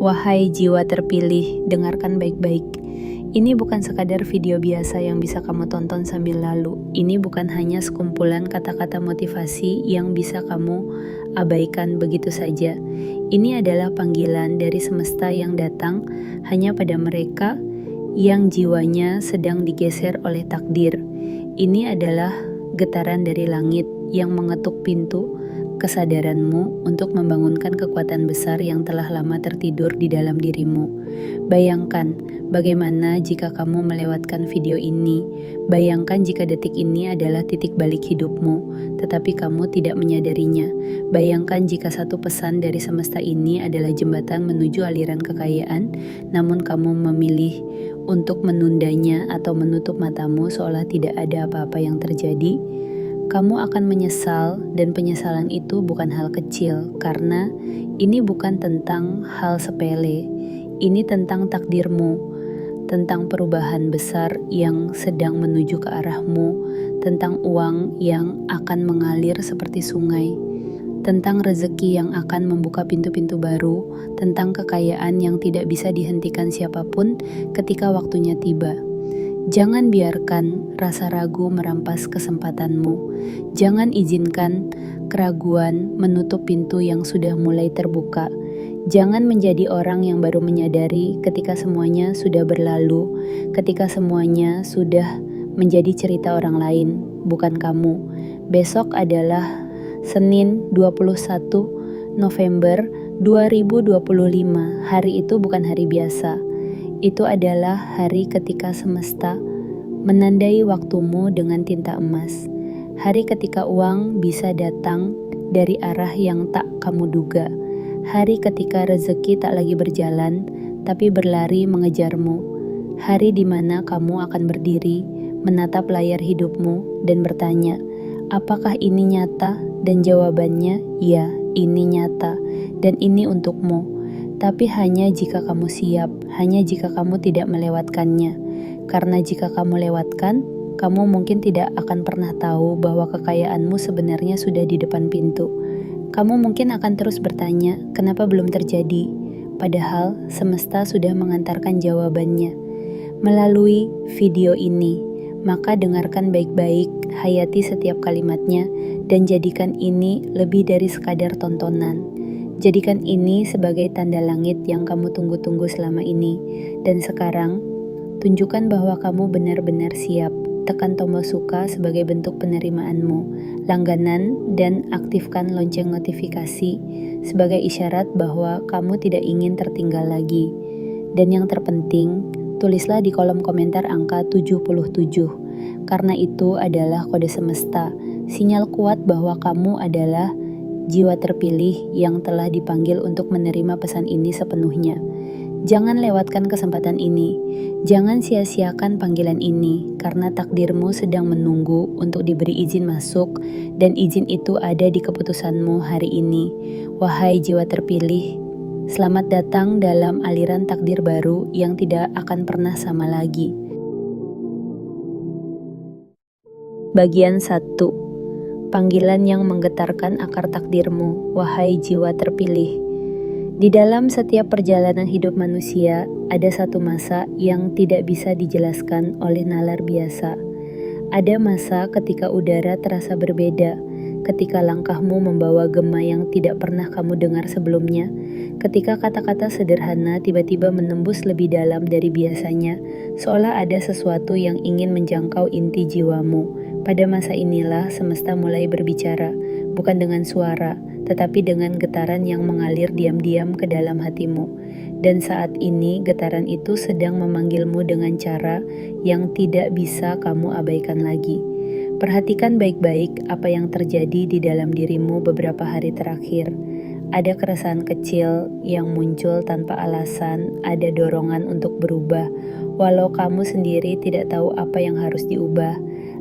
Wahai jiwa terpilih, dengarkan baik-baik. Ini bukan sekadar video biasa yang bisa kamu tonton sambil lalu. Ini bukan hanya sekumpulan kata-kata motivasi yang bisa kamu abaikan begitu saja. Ini adalah panggilan dari semesta yang datang hanya pada mereka yang jiwanya sedang digeser oleh takdir. Ini adalah getaran dari langit yang mengetuk pintu kesadaranmu untuk membangunkan kekuatan besar yang telah lama tertidur di dalam dirimu. Bayangkan bagaimana jika kamu melewatkan video ini. Bayangkan jika detik ini adalah titik balik hidupmu, tetapi kamu tidak menyadarinya. Bayangkan jika satu pesan dari semesta ini adalah jembatan menuju aliran kekayaan, namun kamu memilih untuk menundanya atau menutup matamu seolah tidak ada apa-apa yang terjadi. Kamu akan menyesal, dan penyesalan itu bukan hal kecil, karena ini bukan tentang hal sepele. Ini tentang takdirmu, tentang perubahan besar yang sedang menuju ke arahmu, tentang uang yang akan mengalir seperti sungai, tentang rezeki yang akan membuka pintu-pintu baru, tentang kekayaan yang tidak bisa dihentikan siapapun ketika waktunya tiba. Jangan biarkan rasa ragu merampas kesempatanmu. Jangan izinkan keraguan menutup pintu yang sudah mulai terbuka. Jangan menjadi orang yang baru menyadari ketika semuanya sudah berlalu, ketika semuanya sudah menjadi cerita orang lain, bukan kamu. Besok adalah Senin 21 November 2025. Hari itu bukan hari biasa. Itu adalah hari ketika semesta menandai waktumu dengan tinta emas. Hari ketika uang bisa datang dari arah yang tak kamu duga. Hari ketika rezeki tak lagi berjalan, tapi berlari mengejarmu. Hari di mana kamu akan berdiri, menatap layar hidupmu, dan bertanya, apakah ini nyata? Dan jawabannya, ya, ini nyata, dan ini untukmu. Tapi hanya jika kamu siap, hanya jika kamu tidak melewatkannya. Karena jika kamu lewatkan, kamu mungkin tidak akan pernah tahu bahwa kekayaanmu sebenarnya sudah di depan pintu. Kamu mungkin akan terus bertanya, kenapa belum terjadi? Padahal semesta sudah mengantarkan jawabannya. Melalui video ini, maka dengarkan baik-baik, hayati setiap kalimatnya, dan jadikan ini lebih dari sekadar tontonan. Jadikan ini sebagai tanda langit yang kamu tunggu-tunggu selama ini. Dan sekarang, tunjukkan bahwa kamu benar-benar siap. Tekan tombol suka sebagai bentuk penerimaanmu. Langganan dan aktifkan lonceng notifikasi sebagai isyarat bahwa kamu tidak ingin tertinggal lagi. Dan yang terpenting, tulislah di kolom komentar angka 77. Karena itu adalah kode semesta, sinyal kuat bahwa kamu adalah jiwa terpilih yang telah dipanggil untuk menerima pesan ini sepenuhnya. Jangan lewatkan kesempatan ini. Jangan sia-siakan panggilan ini, karena takdirmu sedang menunggu untuk diberi izin masuk, dan izin itu ada di keputusanmu hari ini. Wahai jiwa terpilih, selamat datang dalam aliran takdir baru yang tidak akan pernah sama lagi. Bagian 1. Panggilan yang menggetarkan akar takdirmu, wahai jiwa terpilih. Di dalam setiap perjalanan hidup manusia, ada satu masa yang tidak bisa dijelaskan oleh nalar biasa. Ada masa ketika udara terasa berbeda, ketika langkahmu membawa gema yang tidak pernah kamu dengar sebelumnya, ketika kata-kata sederhana tiba-tiba menembus lebih dalam dari biasanya, seolah ada sesuatu yang ingin menjangkau inti jiwamu. Pada masa inilah semesta mulai berbicara, bukan dengan suara, tetapi dengan getaran yang mengalir diam-diam ke dalam hatimu. Dan saat ini getaran itu sedang memanggilmu dengan cara yang tidak bisa kamu abaikan lagi. Perhatikan baik-baik apa yang terjadi di dalam dirimu beberapa hari terakhir. Ada keresahan kecil yang muncul tanpa alasan, ada dorongan untuk berubah, walau kamu sendiri tidak tahu apa yang harus diubah.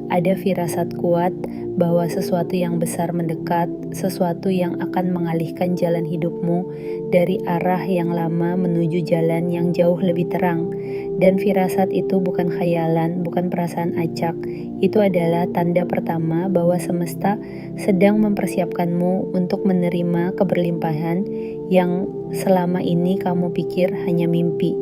Ada firasat kuat bahwa sesuatu yang besar mendekat, sesuatu yang akan mengalihkan jalan hidupmu dari arah yang lama menuju jalan yang jauh lebih terang. Dan firasat itu bukan khayalan, bukan perasaan acak. Itu adalah tanda pertama bahwa semesta sedang mempersiapkanmu untuk menerima keberlimpahan yang selama ini kamu pikir hanya mimpi.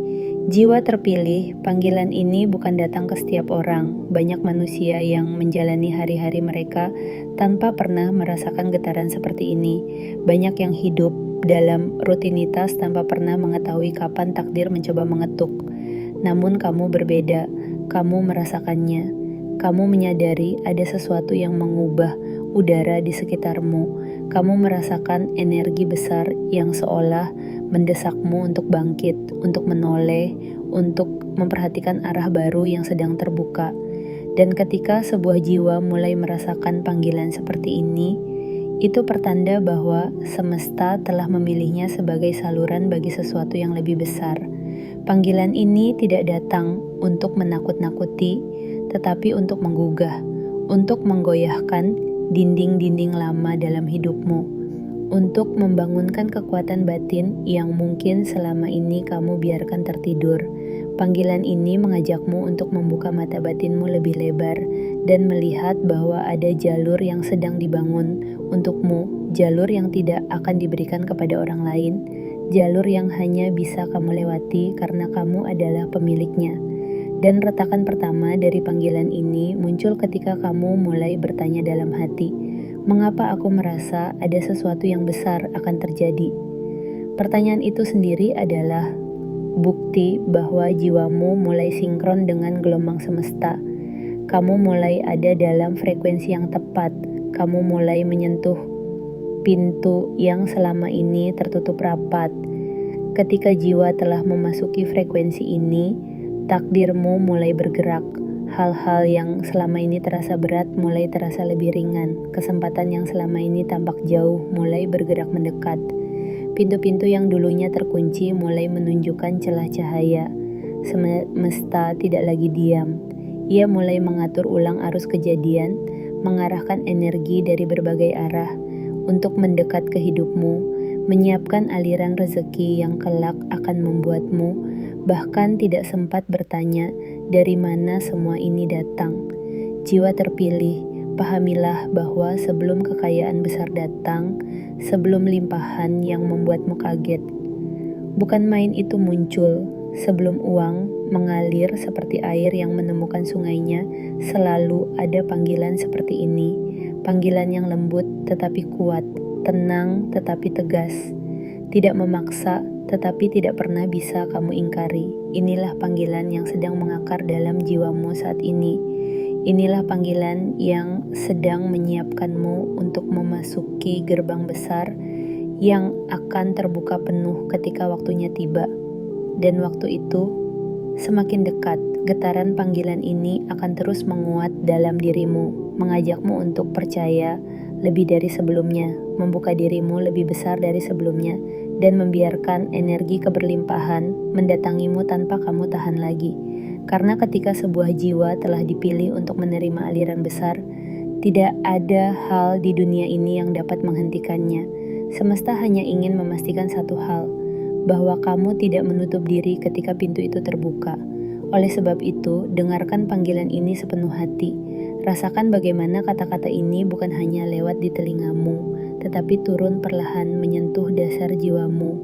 Jiwa terpilih, panggilan ini bukan datang ke setiap orang. Banyak manusia yang menjalani hari-hari mereka tanpa pernah merasakan getaran seperti ini. Banyak yang hidup dalam rutinitas tanpa pernah mengetahui kapan takdir mencoba mengetuk. Namun kamu berbeda, kamu merasakannya. Kamu menyadari ada sesuatu yang mengubah udara di sekitarmu. Kamu merasakan energi besar yang seolah mendesakmu untuk bangkit, untuk menoleh, untuk memperhatikan arah baru yang sedang terbuka. Dan ketika sebuah jiwa mulai merasakan panggilan seperti ini, itu pertanda bahwa semesta telah memilihnya sebagai saluran bagi sesuatu yang lebih besar. Panggilan ini tidak datang untuk menakut-nakuti, tetapi untuk menggugah, untuk menggoyahkan dinding-dinding lama dalam hidupmu, untuk membangunkan kekuatan batin yang mungkin selama ini kamu biarkan tertidur. Panggilan ini mengajakmu untuk membuka mata batinmu lebih lebar dan melihat bahwa ada jalur yang sedang dibangun untukmu, jalur yang tidak akan diberikan kepada orang lain, jalur yang hanya bisa kamu lewati karena kamu adalah pemiliknya. Dan retakan pertama dari panggilan ini muncul ketika kamu mulai bertanya dalam hati, mengapa aku merasa ada sesuatu yang besar akan terjadi? Pertanyaan itu sendiri adalah bukti bahwa jiwamu mulai sinkron dengan gelombang semesta. Kamu mulai ada dalam frekuensi yang tepat. Kamu mulai menyentuh pintu yang selama ini tertutup rapat. Ketika jiwa telah memasuki frekuensi ini, takdirmu mulai bergerak. Hal-hal yang selama ini terasa berat mulai terasa lebih ringan. Kesempatan yang selama ini tampak jauh mulai bergerak mendekat. Pintu-pintu yang dulunya terkunci mulai menunjukkan celah cahaya. Semesta tidak lagi diam. Ia mulai mengatur ulang arus kejadian, mengarahkan energi dari berbagai arah untuk mendekat ke hidupmu, menyiapkan aliran rezeki yang kelak akan membuatmu bahkan tidak sempat bertanya dari mana semua ini datang. Jiwa terpilih, pahamilah bahwa sebelum kekayaan besar datang, sebelum limpahan yang membuatmu kaget, bukan main itu muncul, sebelum uang mengalir seperti air yang menemukan sungainya, selalu ada panggilan seperti ini. Panggilan yang lembut tetapi kuat, tenang tetapi tegas, tidak memaksa tetapi tidak pernah bisa kamu ingkari. Inilah panggilan yang sedang mengakar dalam jiwamu saat ini. Inilah panggilan yang sedang menyiapkanmu untuk memasuki gerbang besar yang akan terbuka penuh ketika waktunya tiba. Dan waktu itu semakin dekat, getaran panggilan ini akan terus menguat dalam dirimu, mengajakmu untuk percaya lebih dari sebelumnya, membuka dirimu lebih besar dari sebelumnya, dan membiarkan energi keberlimpahan mendatangimu tanpa kamu tahan lagi. Karena ketika sebuah jiwa telah dipilih untuk menerima aliran besar, tidak ada hal di dunia ini yang dapat menghentikannya. Semesta hanya ingin memastikan satu hal, bahwa kamu tidak menutup diri ketika pintu itu terbuka. Oleh sebab itu, dengarkan panggilan ini sepenuh hati. Rasakan bagaimana kata-kata ini bukan hanya lewat di telingamu, tetapi turun perlahan menyentuh dasar jiwamu.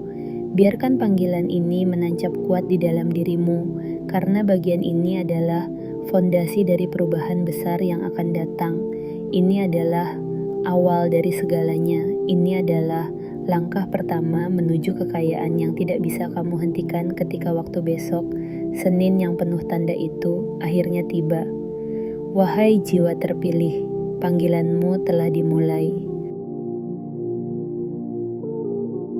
Biarkan panggilan ini menancap kuat di dalam dirimu, karena bagian ini adalah fondasi dari perubahan besar yang akan datang. Ini adalah awal dari segalanya. Ini adalah langkah pertama menuju kekayaan yang tidak bisa kamu hentikan ketika waktu besok, Senin yang penuh tanda itu, akhirnya tiba. Wahai jiwa terpilih, panggilanmu telah dimulai.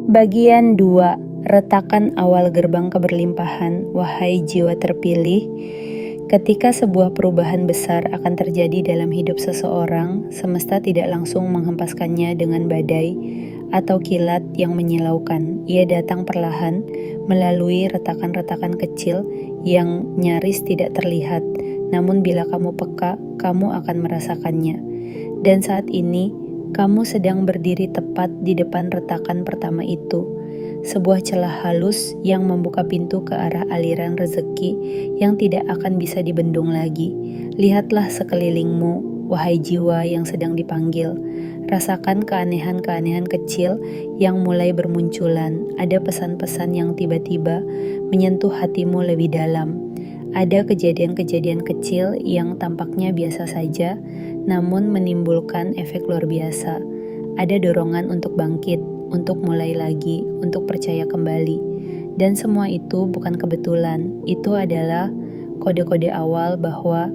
Bagian 2. Retakan awal gerbang keberlimpahan. Wahai jiwa terpilih, ketika sebuah perubahan besar akan terjadi dalam hidup seseorang, semesta tidak langsung menghempaskannya dengan badai atau kilat yang menyilaukan. Ia datang perlahan melalui retakan-retakan kecil yang nyaris tidak terlihat. Namun bila kamu peka, kamu akan merasakannya. Dan saat ini, kamu sedang berdiri tepat di depan retakan pertama itu. Sebuah celah halus yang membuka pintu ke arah aliran rezeki yang tidak akan bisa dibendung lagi. Lihatlah sekelilingmu, wahai jiwa yang sedang dipanggil. Rasakan keanehan-keanehan kecil yang mulai bermunculan. Ada pesan-pesan yang tiba-tiba menyentuh hatimu lebih dalam. Ada kejadian-kejadian kecil yang tampaknya biasa saja, namun menimbulkan efek luar biasa. Ada dorongan untuk bangkit, untuk mulai lagi, untuk percaya kembali. Dan semua itu bukan kebetulan. Itu adalah kode-kode awal bahwa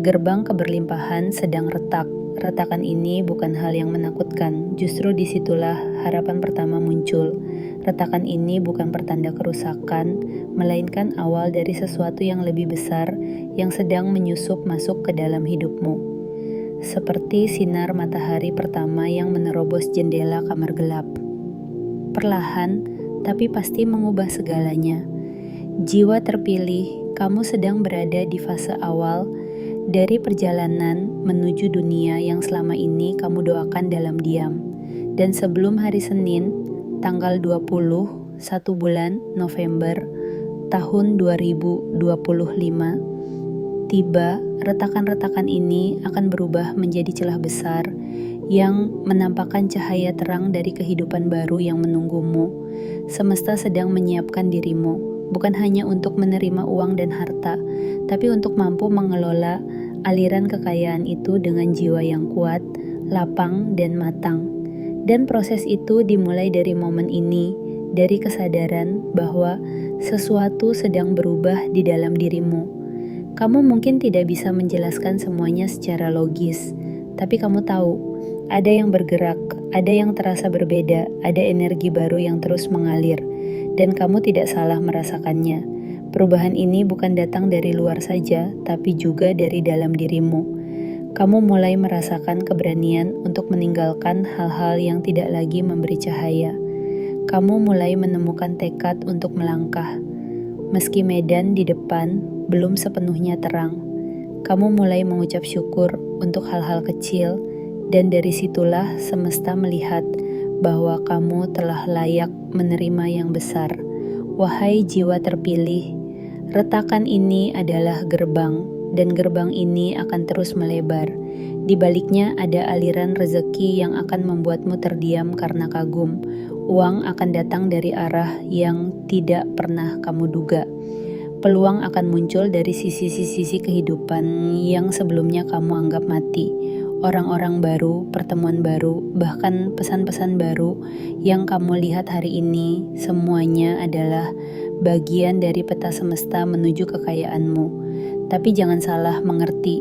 gerbang keberlimpahan sedang retak. Retakan ini bukan hal yang menakutkan, justru disitulah harapan pertama muncul. Retakan ini bukan pertanda kerusakan, melainkan awal dari sesuatu yang lebih besar yang sedang menyusup masuk ke dalam hidupmu. Seperti sinar matahari pertama yang menerobos jendela kamar gelap. Perlahan, tapi pasti mengubah segalanya. Jiwa terpilih, kamu sedang berada di fase awal dari perjalanan menuju dunia yang selama ini kamu doakan dalam diam. Dan sebelum hari Senin, tanggal 20, 1 bulan November tahun 2025, tiba, retakan-retakan ini akan berubah menjadi celah besar yang menampakkan cahaya terang dari kehidupan baru yang menunggumu. Semesta sedang menyiapkan dirimu, bukan hanya untuk menerima uang dan harta, tapi untuk mampu mengelola aliran kekayaan itu dengan jiwa yang kuat, lapang, dan matang. Dan proses itu dimulai dari momen ini, dari kesadaran bahwa sesuatu sedang berubah di dalam dirimu. Kamu mungkin tidak bisa menjelaskan semuanya secara logis, tapi kamu tahu, ada yang bergerak, ada yang terasa berbeda, ada energi baru yang terus mengalir, dan kamu tidak salah merasakannya. Perubahan ini bukan datang dari luar saja, tapi juga dari dalam dirimu. Kamu mulai merasakan keberanian untuk meninggalkan hal-hal yang tidak lagi memberi cahaya. Kamu mulai menemukan tekad untuk melangkah. Meski medan di depan belum sepenuhnya terang, kamu mulai mengucap syukur untuk hal-hal kecil, dan dari situlah semesta melihat bahwa kamu telah layak menerima yang besar. Wahai jiwa terpilih, retakan ini adalah gerbang, dan gerbang ini akan terus melebar. Di baliknya ada aliran rezeki yang akan membuatmu terdiam karena kagum. Uang akan datang dari arah yang tidak pernah kamu duga. Peluang akan muncul dari sisi-sisi kehidupan yang sebelumnya kamu anggap mati. Orang-orang baru, pertemuan baru, bahkan pesan-pesan baru yang kamu lihat hari ini, semuanya adalah bagian dari peta semesta menuju kekayaanmu. Tapi jangan salah mengerti,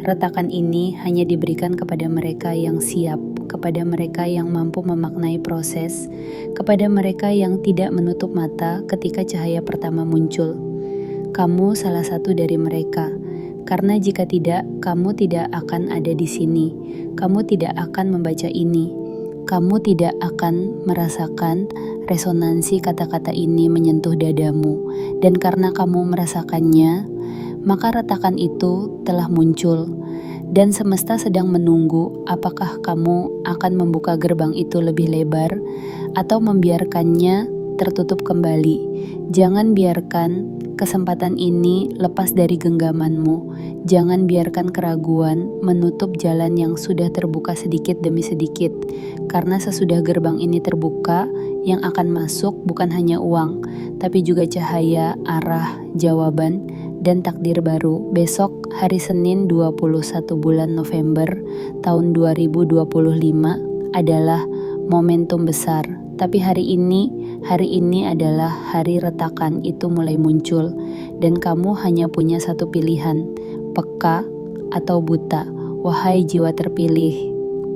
retakan ini hanya diberikan kepada mereka yang siap, kepada mereka yang mampu memaknai proses, kepada mereka yang tidak menutup mata ketika cahaya pertama muncul. Kamu salah satu dari mereka. Karena jika tidak, kamu tidak akan ada di sini. Kamu tidak akan membaca ini. Kamu tidak akan merasakan resonansi kata-kata ini menyentuh dadamu. Dan karena kamu merasakannya, maka retakan itu telah muncul. Dan semesta sedang menunggu apakah kamu akan membuka gerbang itu lebih lebar atau membiarkannya tertutup kembali. Jangan biarkan kesempatan ini lepas dari genggamanmu. Jangan biarkan keraguan menutup jalan yang sudah terbuka sedikit demi sedikit. Karena sesudah gerbang ini terbuka, yang akan masuk bukan hanya uang, tapi juga cahaya, arah, jawaban, dan takdir baru. Besok hari Senin 21 bulan November tahun 2025 adalah momentum besar. Tapi hari ini adalah hari retakan itu mulai muncul, dan kamu hanya punya satu pilihan, peka atau buta. Wahai jiwa terpilih,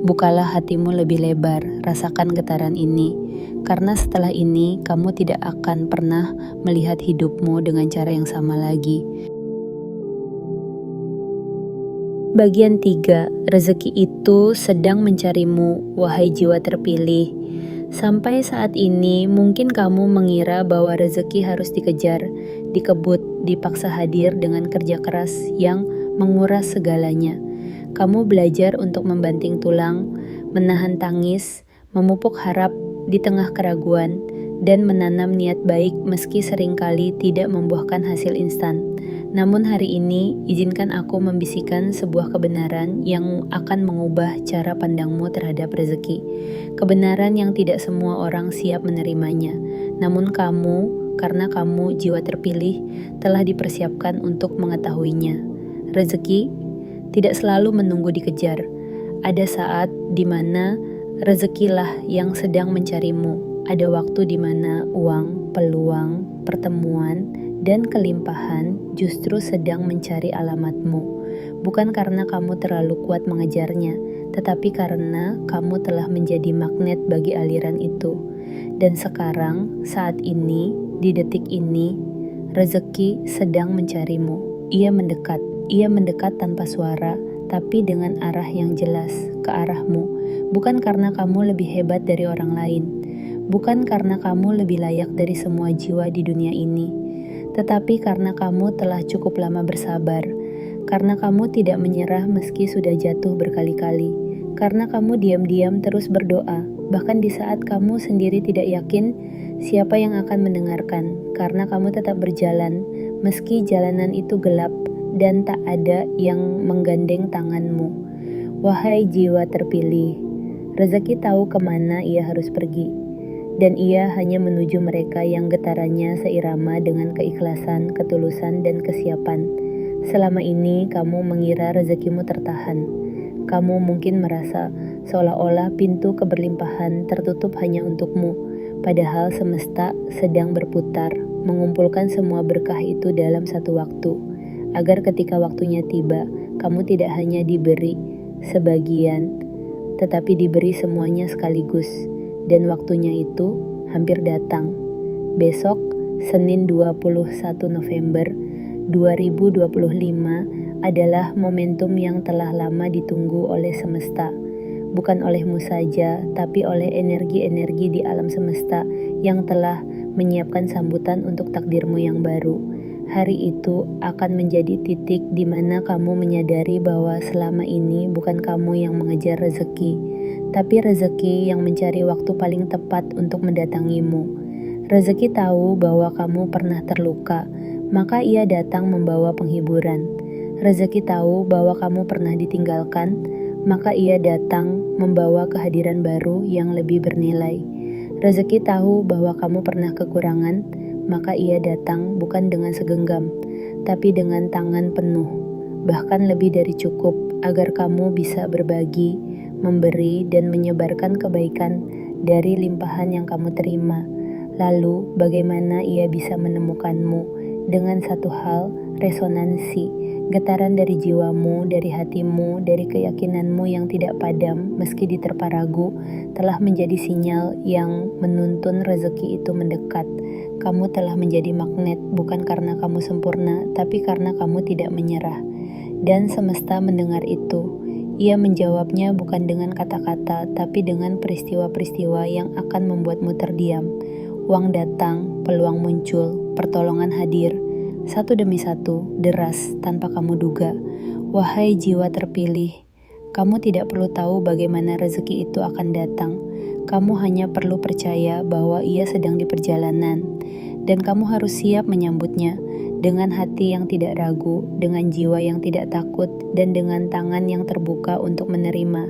bukalah hatimu lebih lebar, rasakan getaran ini, karena setelah ini kamu tidak akan pernah melihat hidupmu dengan cara yang sama lagi. Bagian 3, rezeki itu sedang mencarimu, wahai jiwa terpilih. Sampai saat ini mungkin kamu mengira bahwa rezeki harus dikejar, dikebut, dipaksa hadir dengan kerja keras yang menguras segalanya. Kamu belajar untuk membanting tulang, menahan tangis, memupuk harap di tengah keraguan, dan menanam niat baik meski seringkali tidak membuahkan hasil instan. Namun hari ini, izinkan aku membisikkan sebuah kebenaran yang akan mengubah cara pandangmu terhadap rezeki. Kebenaran yang tidak semua orang siap menerimanya. Namun kamu, karena kamu jiwa terpilih, telah dipersiapkan untuk mengetahuinya. Rezeki tidak selalu menunggu dikejar. Ada saat di mana rezekilah yang sedang mencarimu. Ada waktu di mana uang, peluang, pertemuan, dan kelimpahan justru sedang mencari alamatmu. Bukan karena kamu terlalu kuat mengejarnya, tetapi karena kamu telah menjadi magnet bagi aliran itu. Dan sekarang, saat ini, di detik ini, rezeki sedang mencarimu. Ia mendekat tanpa suara, tapi dengan arah yang jelas, ke arahmu. Bukan karena kamu lebih hebat dari orang lain, bukan karena kamu lebih layak dari semua jiwa di dunia ini, tetapi karena kamu telah cukup lama bersabar, karena kamu tidak menyerah meski sudah jatuh berkali-kali, karena kamu diam-diam terus berdoa, bahkan di saat kamu sendiri tidak yakin siapa yang akan mendengarkan, karena kamu tetap berjalan, meski jalanan itu gelap dan tak ada yang menggandeng tanganmu. Wahai jiwa terpilih, rezeki tahu kemana ia harus pergi, dan ia hanya menuju mereka yang getarannya seirama dengan keikhlasan, ketulusan, dan kesiapan. Selama ini kamu mengira rezekimu tertahan. Kamu mungkin merasa seolah-olah pintu keberlimpahan tertutup hanya untukmu, padahal semesta sedang berputar, mengumpulkan semua berkah itu dalam satu waktu, agar ketika waktunya tiba, kamu tidak hanya diberi sebagian, tetapi diberi semuanya sekaligus. Dan waktunya itu hampir datang. Besok, Senin 21 November 2025 adalah momentum yang telah lama ditunggu oleh semesta. Bukan olehmu saja, tapi oleh energi-energi di alam semesta yang telah menyiapkan sambutan untuk takdirmu yang baru. Hari itu akan menjadi titik di mana kamu menyadari bahwa selama ini bukan kamu yang mengejar rezeki, tapi rezeki yang mencari waktu paling tepat untuk mendatangimu. Rezeki tahu bahwa kamu pernah terluka, maka ia datang membawa penghiburan. Rezeki tahu bahwa kamu pernah ditinggalkan, maka ia datang membawa kehadiran baru yang lebih bernilai. Rezeki tahu bahwa kamu pernah kekurangan, maka ia datang bukan dengan segenggam, tapi dengan tangan penuh, bahkan lebih dari cukup, agar kamu bisa berbagi, memberi, dan menyebarkan kebaikan dari limpahan yang kamu terima. Lalu, bagaimana ia bisa menemukanmu? Dengan satu hal, resonansi, getaran dari jiwamu, dari hatimu, dari keyakinanmu yang tidak padam meski diterpa ragu, telah menjadi sinyal yang menuntun rezeki itu mendekat. Kamu telah menjadi magnet bukan karena kamu sempurna, tapi karena kamu tidak menyerah. Dan semesta mendengar itu. Ia menjawabnya bukan dengan kata-kata, tapi dengan peristiwa-peristiwa yang akan membuatmu terdiam. Uang datang, peluang muncul, pertolongan hadir, satu demi satu, deras, tanpa kamu duga. Wahai jiwa terpilih, kamu tidak perlu tahu bagaimana rezeki itu akan datang. Kamu hanya perlu percaya bahwa ia sedang di perjalanan, dan kamu harus siap menyambutnya dengan hati yang tidak ragu, dengan jiwa yang tidak takut, dan dengan tangan yang terbuka untuk menerima.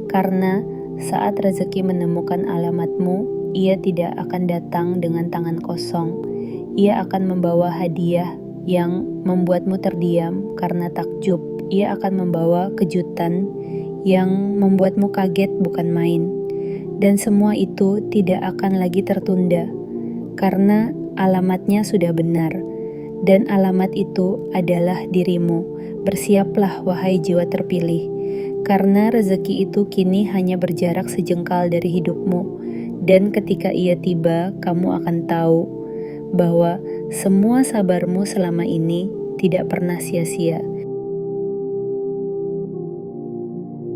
Karena saat rezeki menemukan alamatmu, ia tidak akan datang dengan tangan kosong. Ia akan membawa hadiah yang membuatmu terdiam karena takjub. Ia akan membawa kejutan yang membuatmu kaget bukan main. Dan semua itu tidak akan lagi tertunda, karena alamatnya sudah benar. Dan alamat itu adalah dirimu. Bersiaplah wahai jiwa terpilih, karena rezeki itu kini hanya berjarak sejengkal dari hidupmu. Dan ketika ia tiba, kamu akan tahu bahwa semua sabarmu selama ini tidak pernah sia-sia.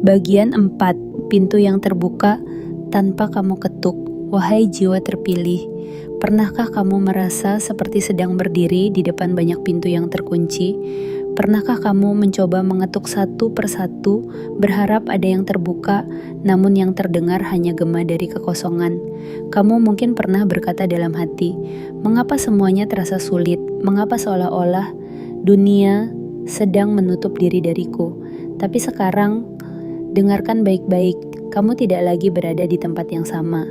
Bagian 4. Pintu yang terbuka tanpa kamu ketuk. Wahai jiwa terpilih, pernahkah kamu merasa seperti sedang berdiri di depan banyak pintu yang terkunci? Pernahkah kamu mencoba mengetuk satu persatu, berharap ada yang terbuka, namun yang terdengar hanya gema dari kekosongan? Kamu mungkin pernah berkata dalam hati, mengapa semuanya terasa sulit? Mengapa seolah-olah Dunia sedang menutup diri dariku. Tapi sekarang, dengarkan baik-baik, kamu tidak lagi berada di tempat yang sama.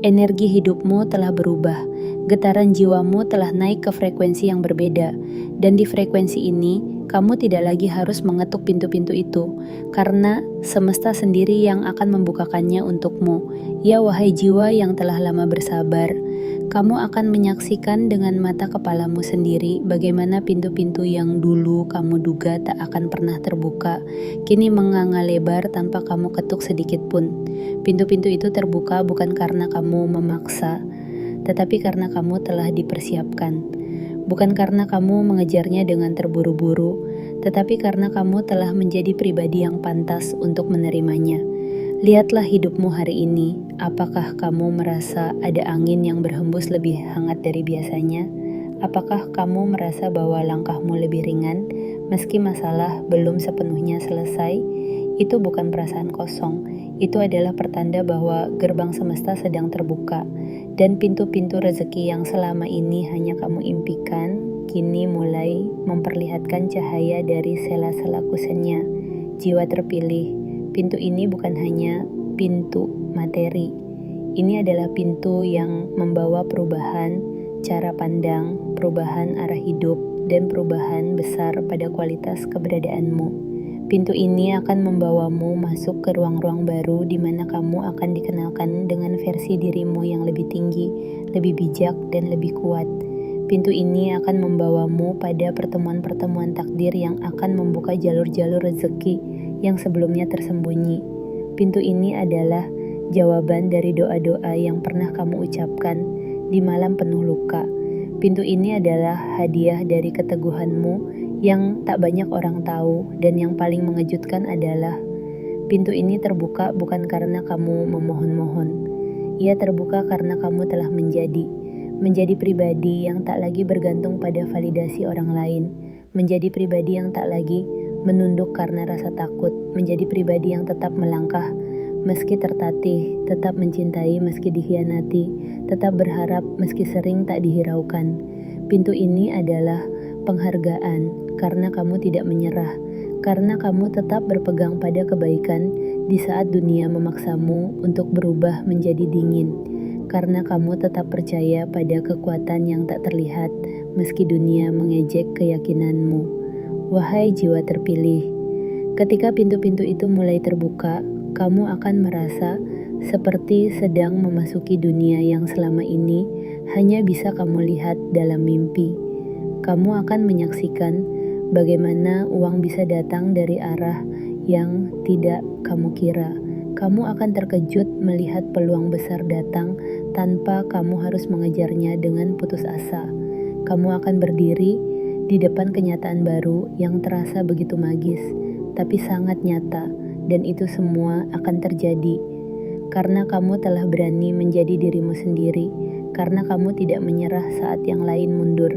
Energi hidupmu telah berubah. Getaran jiwamu telah naik ke frekuensi yang berbeda. Dan di frekuensi ini, kamu tidak lagi harus mengetuk pintu-pintu itu, karena semesta sendiri yang akan membukakannya untukmu. Ya wahai jiwa yang telah lama bersabar, kamu akan menyaksikan dengan mata kepalamu sendiri bagaimana pintu-pintu yang dulu kamu duga tak akan pernah terbuka, kini menganga lebar tanpa kamu ketuk sedikit pun. Pintu-pintu itu terbuka bukan karena kamu memaksa, tetapi karena kamu telah dipersiapkan. Bukan karena kamu mengejarnya dengan terburu-buru, tetapi karena kamu telah menjadi pribadi yang pantas untuk menerimanya. Lihatlah hidupmu hari ini, apakah kamu merasa ada angin yang berhembus lebih hangat dari biasanya? Apakah kamu merasa bahwa langkahmu lebih ringan, meski masalah belum sepenuhnya selesai? Itu bukan perasaan kosong, itu adalah pertanda bahwa gerbang semesta sedang terbuka, dan pintu-pintu rezeki yang selama ini hanya kamu impikan, kini mulai memperlihatkan cahaya dari sela-sela kusennya. Jiwa terpilih, pintu ini bukan hanya pintu materi. Ini adalah pintu yang membawa perubahan cara pandang, perubahan arah hidup, dan perubahan besar pada kualitas keberadaanmu. Pintu ini akan membawamu masuk ke ruang-ruang baru di mana kamu akan dikenalkan dengan versi dirimu yang lebih tinggi, lebih bijak, dan lebih kuat. Pintu ini akan membawamu pada pertemuan-pertemuan takdir yang akan membuka jalur-jalur rezeki yang sebelumnya tersembunyi. Pintu ini adalah jawaban dari doa-doa yang pernah kamu ucapkan di malam penuh luka. Pintu ini adalah hadiah dari keteguhanmu yang tak banyak orang tahu, dan yang paling mengejutkan adalah pintu ini terbuka bukan karena kamu memohon-mohon. Ia terbuka karena kamu telah menjadi pribadi yang tak lagi bergantung pada validasi orang lain, menjadi pribadi yang tak lagi menunduk karena rasa takut, menjadi pribadi yang tetap melangkah meski tertatih, tetap mencintai meski dikhianati, tetap berharap meski sering tak dihiraukan. Pintu ini adalah penghargaan karena kamu tidak menyerah, karena kamu tetap berpegang pada kebaikan di saat dunia memaksamu untuk berubah menjadi dingin, karena kamu tetap percaya pada kekuatan yang tak terlihat meski dunia mengejek keyakinanmu. Wahai jiwa terpilih, ketika pintu-pintu itu mulai terbuka, kamu akan merasa seperti sedang memasuki dunia yang selama ini hanya bisa kamu lihat dalam mimpi. Kamu akan menyaksikan bagaimana uang bisa datang dari arah yang tidak kamu kira. Kamu akan terkejut melihat peluang besar datang tanpa kamu harus mengejarnya dengan putus asa. Kamu akan berdiri di depan kenyataan baru yang terasa begitu magis, tapi sangat nyata, dan itu semua akan terjadi karena kamu telah berani menjadi dirimu sendiri, karena kamu tidak menyerah saat yang lain mundur,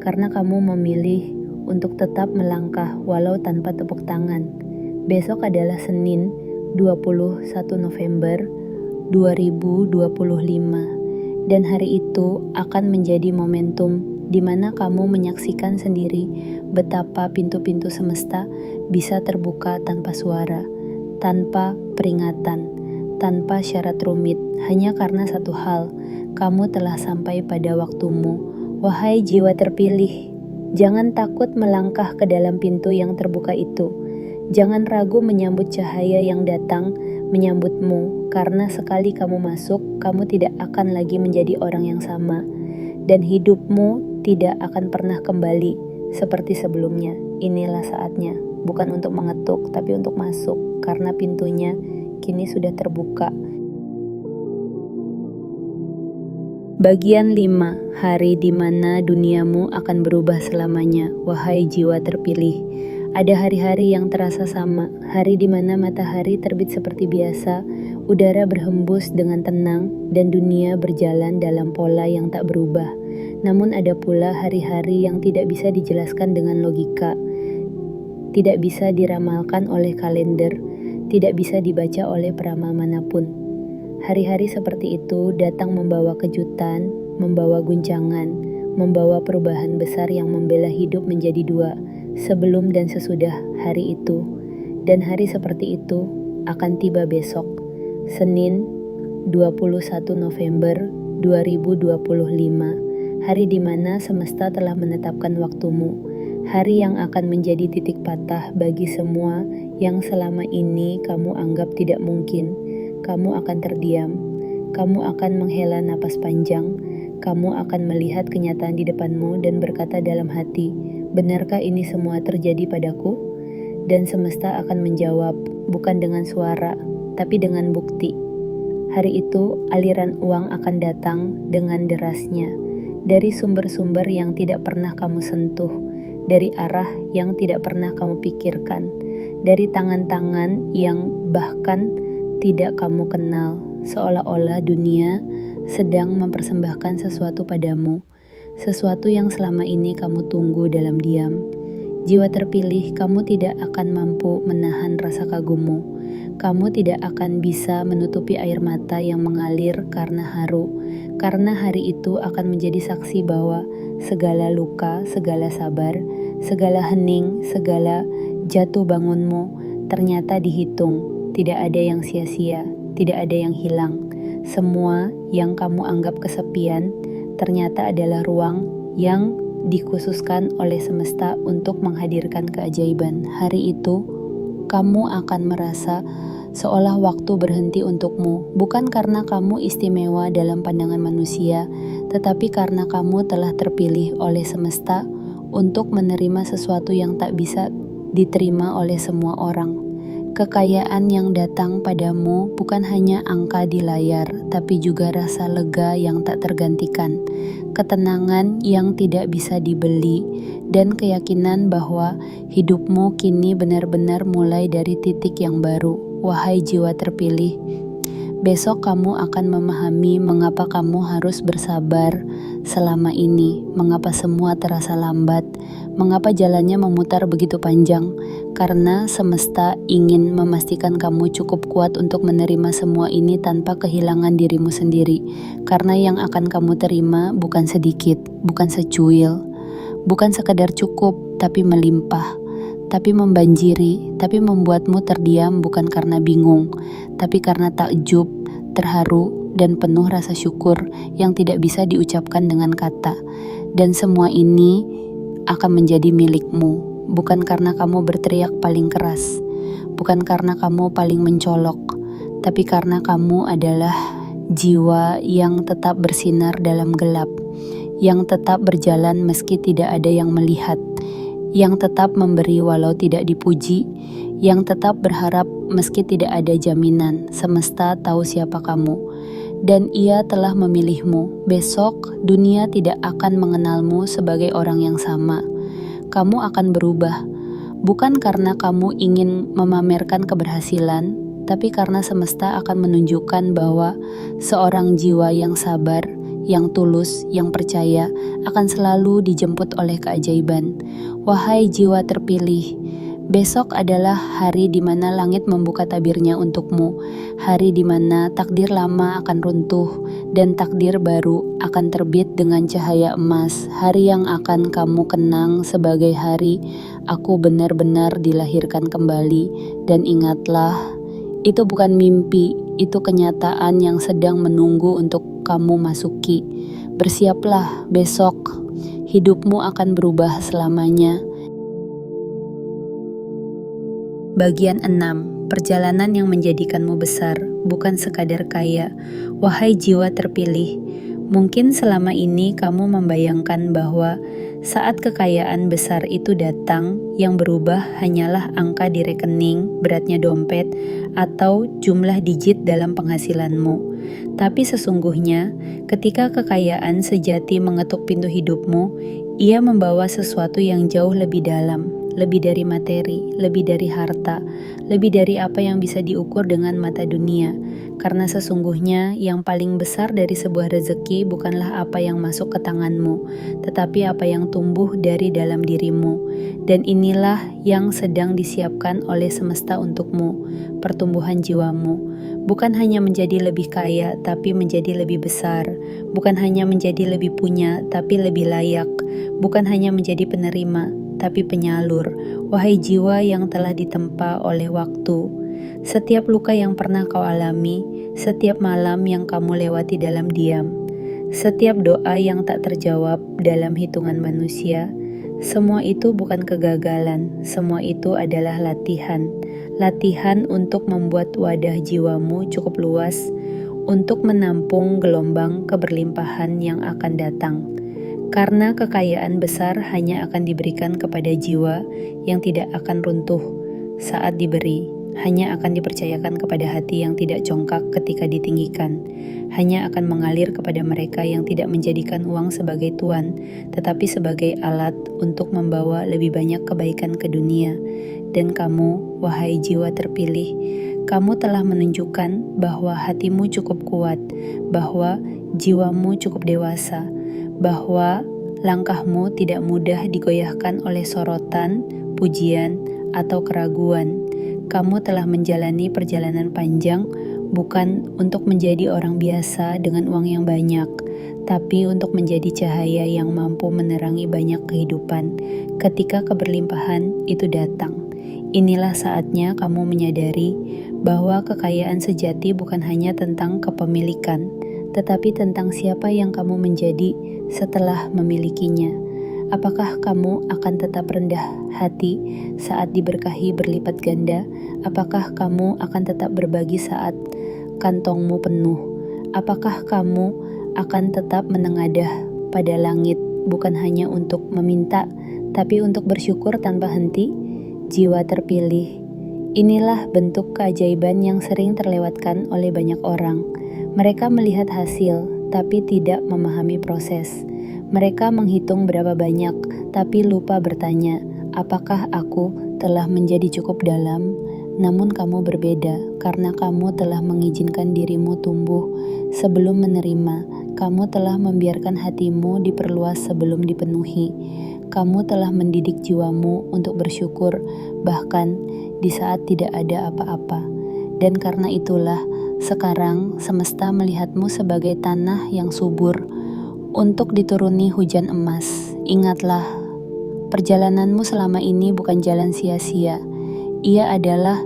karena kamu memilih untuk tetap melangkah walau tanpa tepuk tangan. Besok adalah Senin, 21 November 2025, dan hari itu akan menjadi momentum di mana kamu menyaksikan sendiri betapa pintu-pintu semesta bisa terbuka tanpa suara, tanpa peringatan, tanpa syarat rumit, hanya karena satu hal, kamu telah sampai pada waktumu. Wahai jiwa terpilih, jangan takut melangkah ke dalam pintu yang terbuka itu. Jangan ragu menyambut cahaya yang datang menyambutmu, karena sekali kamu masuk, kamu tidak akan lagi menjadi orang yang sama, dan hidupmu tidak akan pernah kembali seperti sebelumnya. Inilah saatnya, bukan untuk mengetuk, tapi untuk masuk, karena pintunya kini sudah terbuka. Bagian 5, hari di mana duniamu akan berubah selamanya. Wahai jiwa terpilih, ada hari-hari yang terasa sama, hari di mana matahari terbit seperti biasa, udara berhembus dengan tenang, dan dunia berjalan dalam pola yang tak berubah. Namun ada pula hari-hari yang tidak bisa dijelaskan dengan logika, tidak bisa diramalkan oleh kalender, tidak bisa dibaca oleh peramal manapun. Hari-hari seperti itu datang membawa kejutan, membawa guncangan, membawa perubahan besar yang membela hidup menjadi dua, sebelum dan sesudah hari itu. Dan hari seperti itu akan tiba besok, Senin 21 November 2025, hari di mana semesta telah menetapkan waktumu, hari yang akan menjadi titik patah bagi semua yang selama ini kamu anggap tidak mungkin. Kamu akan terdiam, kamu akan menghela napas panjang, kamu akan melihat kenyataan di depanmu dan berkata dalam hati, benarkah ini semua terjadi padaku? Dan semesta akan menjawab, bukan dengan suara, tapi dengan bukti. Hari itu, aliran uang akan datang dengan derasnya, dari sumber-sumber yang tidak pernah kamu sentuh, dari arah yang tidak pernah kamu pikirkan, dari tangan-tangan yang bahkan tidak kamu kenal, seolah-olah dunia sedang mempersembahkan sesuatu padamu, sesuatu yang selama ini kamu tunggu dalam diam. Jiwa terpilih, kamu tidak akan mampu menahan rasa kagummu. Kamu tidak akan bisa menutupi air mata yang mengalir karena haru, karena hari itu akan menjadi saksi bahwa segala luka, segala sabar, segala hening, segala jatuh bangunmu ternyata dihitung. Tidak ada yang sia-sia, tidak ada yang hilang. Semua yang kamu anggap kesepian ternyata adalah ruang yang dikhususkan oleh semesta untuk menghadirkan keajaiban. Hari itu, kamu akan merasa seolah waktu berhenti untukmu, bukan karena kamu istimewa dalam pandangan manusia, tetapi karena kamu telah terpilih oleh semesta untuk menerima sesuatu yang tak bisa diterima oleh semua orang. Kekayaan yang datang padamu bukan hanya angka di layar, tapi juga rasa lega yang tak tergantikan, ketenangan yang tidak bisa dibeli, dan keyakinan bahwa hidupmu kini benar-benar mulai dari titik yang baru. Wahai jiwa terpilih, besok kamu akan memahami mengapa kamu harus bersabar selama ini, mengapa semua terasa lambat, mengapa jalannya memutar begitu panjang, karena semesta ingin memastikan kamu cukup kuat untuk menerima semua ini tanpa kehilangan dirimu sendiri, karena yang akan kamu terima bukan sedikit, bukan secuil, bukan sekadar cukup, tapi melimpah, tapi membanjiri, tapi membuatmu terdiam bukan karena bingung, tapi karena takjub, terharu, dan penuh rasa syukur yang tidak bisa diucapkan dengan kata. Dan semua ini akan menjadi milikmu, bukan karena kamu berteriak paling keras, bukan karena kamu paling mencolok, tapi karena kamu adalah jiwa yang tetap bersinar dalam gelap, yang tetap berjalan meski tidak ada yang melihat, yang tetap memberi walau tidak dipuji, yang tetap berharap meski tidak ada jaminan. Semesta tahu siapa kamu, dan ia telah memilihmu. Besok, dunia tidak akan mengenalmu sebagai orang yang sama. Kamu akan berubah, bukan karena kamu ingin memamerkan keberhasilan, tapi karena semesta akan menunjukkan bahwa seorang jiwa yang sabar, yang tulus, yang percaya akan selalu dijemput oleh keajaiban. Wahai jiwa terpilih, besok adalah hari di mana langit membuka tabirnya untukmu, hari di mana takdir lama akan runtuh dan takdir baru akan terbit dengan cahaya emas, hari yang akan kamu kenang sebagai hari aku benar-benar dilahirkan kembali. Dan ingatlah, itu bukan mimpi, itu kenyataan yang sedang menunggu untuk kamu masuki. Bersiaplah, besok hidupmu akan berubah selamanya. Bagian 6. Perjalanan yang menjadikanmu besar, bukan sekadar kaya. Wahai jiwa terpilih, mungkin selama ini kamu membayangkan bahwa saat kekayaan besar itu datang, yang berubah hanyalah angka di rekening, beratnya dompet, atau jumlah digit dalam penghasilanmu. Tapi sesungguhnya, ketika kekayaan sejati mengetuk pintu hidupmu, ia membawa sesuatu yang jauh lebih dalam, lebih dari materi, lebih dari harta, lebih dari apa yang bisa diukur dengan mata dunia. Karena sesungguhnya yang paling besar dari sebuah rezeki bukanlah apa yang masuk ke tanganmu, tetapi apa yang tumbuh dari dalam dirimu. Dan inilah yang sedang disiapkan oleh semesta untukmu, pertumbuhan jiwamu. Bukan hanya menjadi lebih kaya, tapi menjadi lebih besar. Bukan hanya menjadi lebih punya, tapi lebih layak. Bukan hanya menjadi penerima, tapi penyalur. Wahai jiwa yang telah ditempa oleh waktu, setiap luka yang pernah kau alami, setiap malam yang kamu lewati dalam diam, setiap doa yang tak terjawab dalam hitungan manusia, semua itu bukan kegagalan, semua itu adalah latihan. Latihan untuk membuat wadah jiwamu cukup luas untuk menampung gelombang keberlimpahan yang akan datang. Karena kekayaan besar hanya akan diberikan kepada jiwa yang tidak akan runtuh saat diberi, hanya akan dipercayakan kepada hati yang tidak congkak ketika ditinggikan, hanya akan mengalir kepada mereka yang tidak menjadikan uang sebagai tuan, tetapi sebagai alat untuk membawa lebih banyak kebaikan ke dunia. Dan kamu, wahai jiwa terpilih, kamu telah menunjukkan bahwa hatimu cukup kuat, bahwa jiwamu cukup dewasa, bahwa langkahmu tidak mudah digoyahkan oleh sorotan, pujian, atau keraguan. Kamu telah menjalani perjalanan panjang bukan untuk menjadi orang biasa dengan uang yang banyak, tapi untuk menjadi cahaya yang mampu menerangi banyak kehidupan ketika keberlimpahan itu datang. Inilah saatnya kamu menyadari bahwa kekayaan sejati bukan hanya tentang kepemilikan, tetapi tentang siapa yang kamu menjadi setelah memilikinya. Apakah kamu akan tetap rendah hati saat diberkahi berlipat ganda? Apakah kamu akan tetap berbagi saat kantongmu penuh? Apakah kamu akan tetap menengadah pada langit bukan hanya untuk meminta, tapi untuk bersyukur tanpa henti? Jiwa terpilih, inilah bentuk keajaiban yang sering terlewatkan oleh banyak orang. Mereka melihat hasil, tapi tidak memahami proses. Mereka menghitung berapa banyak, tapi lupa bertanya, apakah aku telah menjadi cukup dalam? Namun kamu berbeda, karena kamu telah mengizinkan dirimu tumbuh sebelum menerima. Kamu telah membiarkan hatimu diperluas sebelum dipenuhi. Kamu telah mendidik jiwamu untuk bersyukur, bahkan di saat tidak ada apa-apa. Dan karena itulah, sekarang semesta melihatmu sebagai tanah yang subur untuk dituruni hujan emas. Ingatlah, perjalananmu selama ini bukan jalan sia-sia. Ia adalah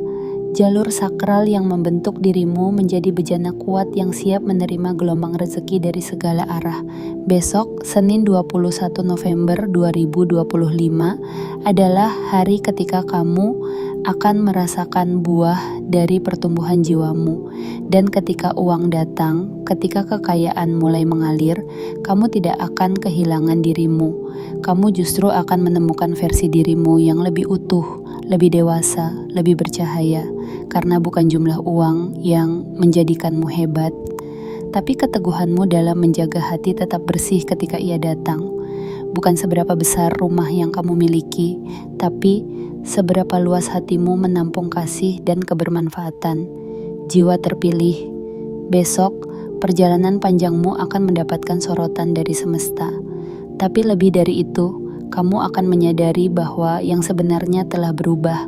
jalur sakral yang membentuk dirimu menjadi bejana kuat yang siap menerima gelombang rezeki dari segala arah. Besok, Senin 21 November 2025, adalah hari ketika kamu akan merasakan buah dari pertumbuhan jiwamu. Dan ketika uang datang, ketika kekayaan mulai mengalir, kamu tidak akan kehilangan dirimu. Kamu justru akan menemukan versi dirimu yang lebih utuh, lebih dewasa, lebih bercahaya. Karena bukan jumlah uang yang menjadikanmu hebat, tapi keteguhanmu dalam menjaga hati tetap bersih ketika ia datang. Bukan seberapa besar rumah yang kamu miliki, tapi seberapa luas hatimu menampung kasih dan kebermanfaatan. Jiwa terpilih, besok perjalanan panjangmu akan mendapatkan sorotan dari semesta. Tapi lebih dari itu, kamu akan menyadari bahwa yang sebenarnya telah berubah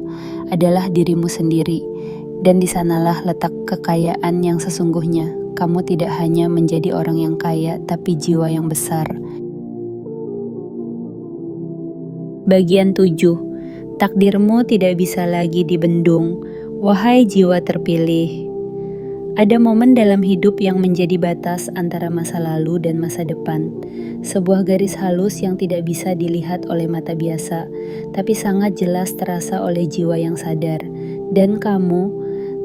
adalah dirimu sendiri. Dan di sanalah letak kekayaan yang sesungguhnya. Kamu tidak hanya menjadi orang yang kaya, tapi jiwa yang besar. Bagian 7. Takdirmu tidak bisa lagi dibendung. Wahai jiwa terpilih, ada momen dalam hidup yang menjadi batas antara masa lalu dan masa depan. Sebuah garis halus yang tidak bisa dilihat oleh mata biasa, tapi sangat jelas terasa oleh jiwa yang sadar. Dan kamu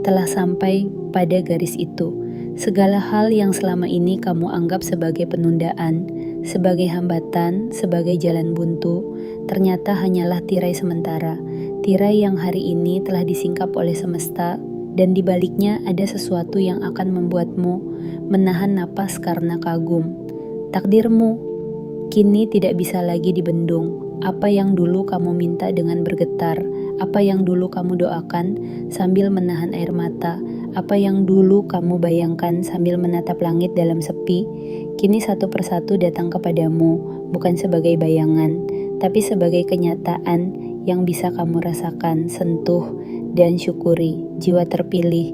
telah sampai pada garis itu. Segala hal yang selama ini kamu anggap sebagai penundaan, sebagai hambatan, sebagai jalan buntu, ternyata hanyalah tirai sementara. Tirai yang hari ini telah disingkap oleh semesta, dan di baliknya ada sesuatu yang akan membuatmu menahan napas karena kagum. Takdirmu kini tidak bisa lagi dibendung. Apa yang dulu kamu minta dengan bergetar, apa yang dulu kamu doakan sambil menahan air mata, apa yang dulu kamu bayangkan sambil menatap langit dalam sepi, kini satu persatu datang kepadamu, bukan sebagai bayangan, tapi sebagai kenyataan yang bisa kamu rasakan, sentuh, dan syukuri. Jiwa terpilih,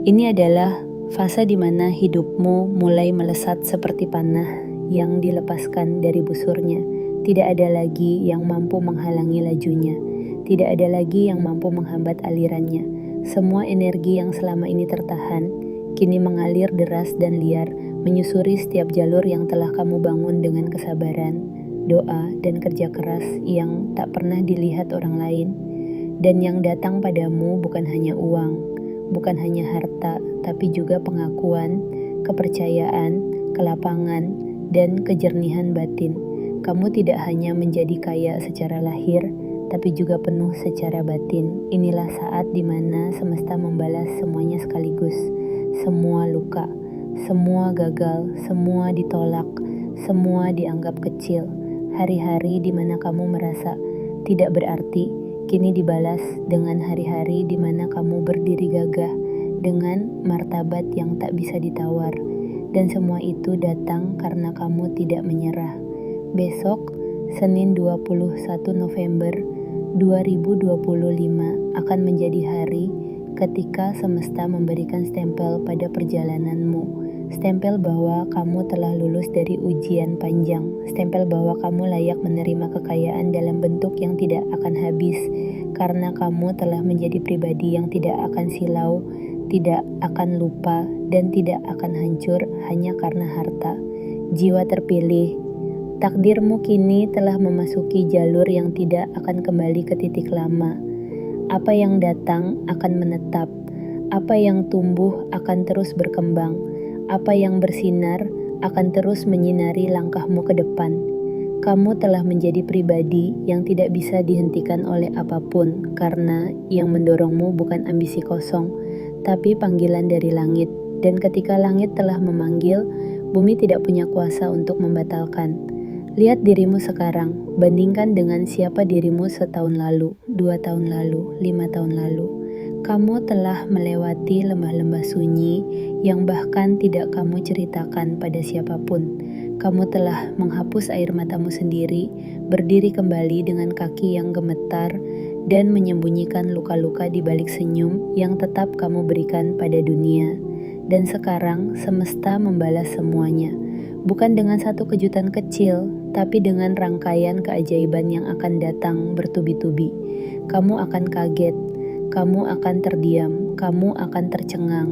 Ini adalah fase di mana hidupmu mulai melesat seperti panah yang dilepaskan dari busurnya. Tidak ada lagi yang mampu menghalangi lajunya. Tidak ada lagi yang mampu menghambat alirannya. Semua energi yang selama ini tertahan, kini mengalir deras dan liar, menyusuri setiap jalur yang telah kamu bangun dengan kesabaran, doa, dan kerja keras yang tak pernah dilihat orang lain. Dan yang datang padamu bukan hanya uang, bukan hanya harta, tapi juga pengakuan, kepercayaan, kelapangan, dan kejernihan batin. Kamu tidak hanya menjadi kaya secara lahir, tapi juga penuh secara batin. Inilah saat di mana semesta membalas semuanya sekaligus. Semua luka, semua gagal, semua ditolak, semua dianggap kecil. Hari-hari di mana kamu merasa tidak berarti, kini dibalas dengan hari-hari di mana kamu berdiri gagah dengan martabat yang tak bisa ditawar. Dan semua itu datang karena kamu tidak menyerah. Besok, Senin 21 November 2025 akan menjadi hari ketika semesta memberikan stempel pada perjalananmu. Stempel bahwa kamu telah lulus dari ujian panjang. Stempel bahwa kamu layak menerima kekayaan dalam bentuk yang tidak akan habis, karena kamu telah menjadi pribadi yang tidak akan silau, tidak akan lupa, dan tidak akan hancur hanya karena harta. Jiwa terpilih, takdirmu kini telah memasuki jalur yang tidak akan kembali ke titik lama. Apa yang datang akan menetap, apa yang tumbuh akan terus berkembang, apa yang bersinar akan terus menyinari langkahmu ke depan. Kamu telah menjadi pribadi yang tidak bisa dihentikan oleh apapun, karena yang mendorongmu bukan ambisi kosong, tapi panggilan dari langit. Dan ketika langit telah memanggil, bumi tidak punya kuasa untuk membatalkan. Lihat dirimu sekarang, bandingkan dengan siapa dirimu setahun lalu, 2 tahun lalu, 5 tahun lalu. Kamu telah melewati lembah-lembah sunyi yang bahkan tidak kamu ceritakan pada siapapun. Kamu telah menghapus air matamu sendiri, berdiri kembali dengan kaki yang gemetar, dan menyembunyikan luka-luka di balik senyum yang tetap kamu berikan pada dunia. Dan sekarang semesta membalas semuanya. Bukan dengan satu kejutan kecil, tapi dengan rangkaian keajaiban yang akan datang bertubi-tubi. Kamu akan kaget, kamu akan terdiam, kamu akan tercengang.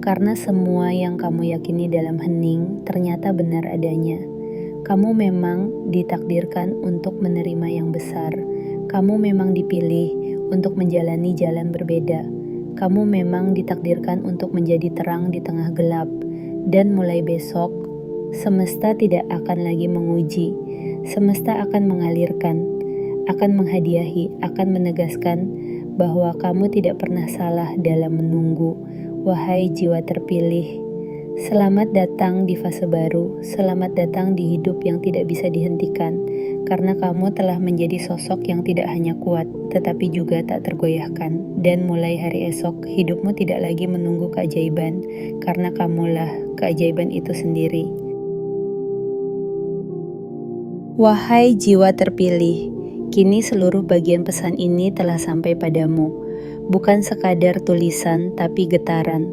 Karena semua yang kamu yakini dalam hening ternyata benar adanya. Kamu memang ditakdirkan untuk menerima yang besar. Kamu memang dipilih untuk menjalani jalan berbeda. Kamu memang ditakdirkan untuk menjadi terang di tengah gelap. Dan mulai besok, semesta tidak akan lagi menguji. Semesta akan mengalirkan, akan menghadiahi, akan menegaskan bahwa kamu tidak pernah salah dalam menunggu. Wahai jiwa terpilih, selamat datang di fase baru, selamat datang di hidup yang tidak bisa dihentikan, karena kamu telah menjadi sosok yang tidak hanya kuat, tetapi juga tak tergoyahkan. Dan mulai hari esok, hidupmu tidak lagi menunggu keajaiban, karena kamulah keajaiban itu sendiri. Wahai jiwa terpilih, kini seluruh bagian pesan ini telah sampai padamu. Bukan sekadar tulisan, tapi getaran.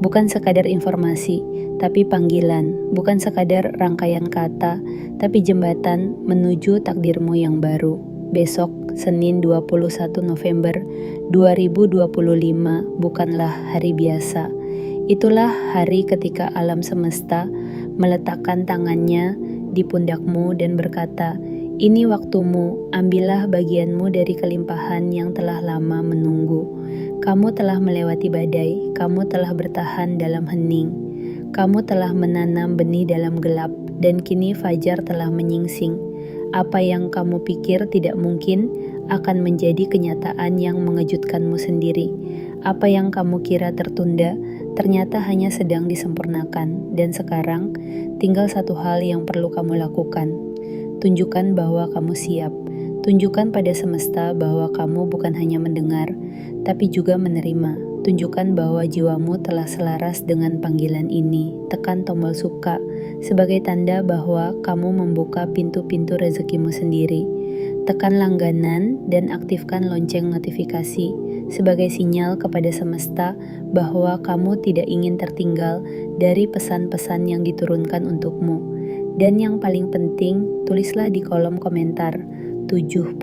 Bukan sekadar informasi, tapi panggilan. Bukan sekadar rangkaian kata, tapi jembatan menuju takdirmu yang baru. Besok, Senin 21 November 2025, bukanlah hari biasa. Itulah hari ketika alam semesta meletakkan tangannya di pundakmu dan berkata, "Ini waktumu, ambillah bagianmu dari kelimpahan yang telah lama menunggu. Kamu telah melewati badai, kamu telah bertahan dalam hening. Kamu telah menanam benih dalam gelap, dan kini fajar telah menyingsing. Apa yang kamu pikir tidak mungkin akan menjadi kenyataan yang mengejutkanmu sendiri. Apa yang kamu kira tertunda, ternyata hanya sedang disempurnakan. Dan sekarang, tinggal satu hal yang perlu kamu lakukan. Tunjukkan bahwa kamu siap. Tunjukkan pada semesta bahwa kamu bukan hanya mendengar, tapi juga menerima. Tunjukkan bahwa jiwamu telah selaras dengan panggilan ini. Tekan tombol suka sebagai tanda bahwa kamu membuka pintu-pintu rezekimu sendiri. Tekan langganan dan aktifkan lonceng notifikasi sebagai sinyal kepada semesta bahwa kamu tidak ingin tertinggal dari pesan-pesan yang diturunkan untukmu. Dan yang paling penting, tulislah di kolom komentar 77.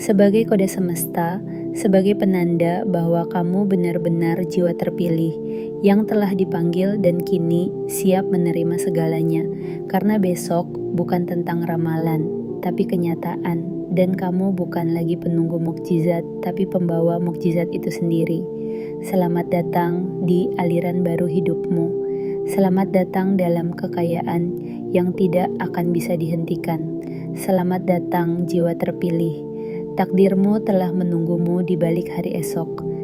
Sebagai kode semesta, sebagai penanda bahwa kamu benar-benar jiwa terpilih yang telah dipanggil dan kini siap menerima segalanya. Karena besok bukan tentang ramalan, tapi kenyataan, dan kamu bukan lagi penunggu mukjizat, tapi pembawa mukjizat itu sendiri. Selamat datang di aliran baru hidupmu. Selamat datang dalam kekayaan yang tidak akan bisa dihentikan. Selamat datang jiwa terpilih. Takdirmu telah menunggumu di balik hari esok.